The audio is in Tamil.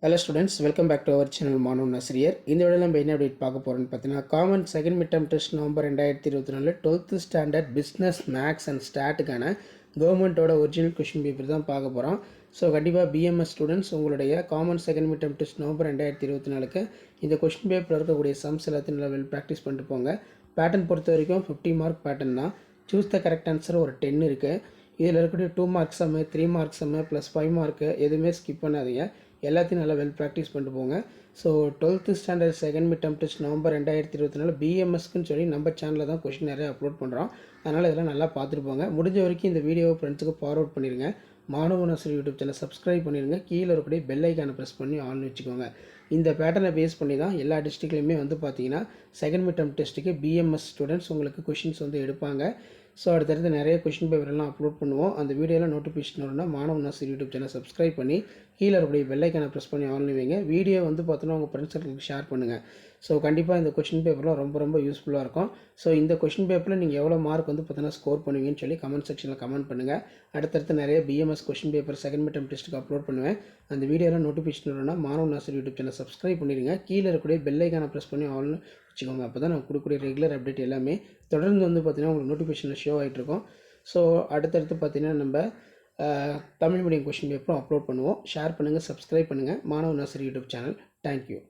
Hello students, welcome back to our channel Manu Nasir. இந்த வீடியோல நம்ம என்ன அப்டேட் பார்க்க போறோம்னு பார்த்தீங்கன்னா common second mid term test November 2024 12th standard business maths and ஸ்டாட்டுக்கான கவர்மெண்ட்டோட ஒரிஜினல் கொஸ்டின் பேப்பர் தான் பார்க்க போறோம். ஸோ கண்டிப்பாக பிஎம்எஸ் ஸ்டூடெண்ட்ஸ் உங்களுடைய common second mid term test November 2024க்கு இந்த கொஸ்டின் பேப்பரில் இருக்கக்கூடிய சம்ஸ் எல்லாத்தையும் நல்லா வெல் ப்ராக்டிஸ் பண்ணிட்டு போங்க. பேட்டர்ன் பொறுத்த வரைக்கும் 50 மார்க் பேட்டர்ன் தான். சூஸ் த கரெக்ட் ஆன்சர் ஒரு 10 இருக்குது. இதில் இருக்கக்கூடிய 2 மார்க் சம்மு 3 மார்க் சம்மு ப்ளஸ் 5 மார்க்கு எதுவுமே ஸ்கிப் பண்ணாதீங்க. எல்லாத்தையும் நல்லா வெல் ப்ராக்டிஸ் பண்ணிட்டு போங்க. So 12th standard second mid term test November 2024 பிஎம்எஸ்க்குன்னு சொல்லி நம்ம சேனலில் தான் கொஸ்டின் நிறைய அப்லோட் பண்ணுறோம். அதனால் இதெல்லாம் நல்லா பார்த்துட்டு போங்க. முடிஞ்ச வரைக்கும் இந்த வீடியோவை ஃப்ரெண்ட்ஸுக்கு ஃபார்வர்ட் பண்ணிடுங்க. மாணவ நர்சரி யூடியூப் சேனல் சப்ஸ்கிரைப் பண்ணிடுங்க. கீழே இருக்கக்கூடிய பெல் ஐக்கானை ப்ரெஸ் பண்ணி ஆன் வச்சுக்கோங்க. இந்த பேட்டர்னை பேஸ் பண்ணி தான் எல்லா டிஸ்ட்ரிக்ட்லையுமே வந்து பார்த்தீங்கன்னா செகண்ட் மிட் டெர்ம் டெஸ்ட்டுக்கு பிஎம்எஸ் ஸ்டூடெண்ட்ஸ் உங்களுக்கு கொஷின்ஸ் வந்து எடுப்பாங்க. ஸோ அடுத்தடுத்து நிறைய கொஷின் பேப்பர்லாம் அப்லோட் பண்ணுவோம். அந்த வீடியோவில் நோட்டிஃபிகேஷன் வரும்னா மாணவ நர்சரி யூடியூப் சேனல் சப்ஸ்கிரைப் பண்ணி கீழே இருக்கக்கூடிய பெல் ஐக்கானை ப்ரெஸ் பண்ணி ஆன் வைங்க. வீடியோ வந்து பார்த்தோன்னா உங்கள் ஃப்ரெண்ட்ஸுக்கு ஷேர் பண்ணுங்கள். ஸோ கண்டிப்பாக இந்த கொஷின் பேப்பர்லாம் ரொம்ப யூஸ்ஃபுல்லாக இருக்கும். ஸோ இந்த கொஷின் பேப்பரில் நீங்கள் எவ்வளோ மார்க் வந்து பார்த்தீங்கன்னா ஸ்கோர் பண்ணுவீங்கன்னு சொல்லி கமெண்ட் செக்ஷனில் கமெண்ட் பண்ணுங்கள். அடுத்தடுத்து நிறைய BMS question paper second mid term டெஸ்ட்டுக்கு அப்லோட் பண்ணுவேன். அந்த வீடியோவில் நோட்டிஃபிகேஷன் வரும்னா மாணவ நர்சரி யூடியூப் சேனல் சப்ஸ்கிரைப் பண்ணிடுங்க. கீழே இருக்கக்கூடிய பெல் ஐக்கானை ப்ரெஸ் பண்ணி ஆன் வச்சுக்கோங்க. அப்போ தான் நான் கொடுக்கக்கூடிய ரெகுலர் அப்டேட் எல்லாமே தொடர்ந்து வந்து பார்த்தீங்கன்னா உங்களுக்கு நோட்டிஃபிகேஷனில் ஷோ ஆகிட்ருக்கோம். ஸோ அடுத்தடுத்து பார்த்தீங்கன்னா நம்ம தமிழ் மீடியம் கொஷின் பேப்பரும் அப்லோட் பண்ணுவோம். ஷேர் பண்ணுங்கள், சப்ஸ்கிரைப் பண்ணுங்கள் மாணவ நர்சரி யூடியூப் சேனல். தேங்க்யூ.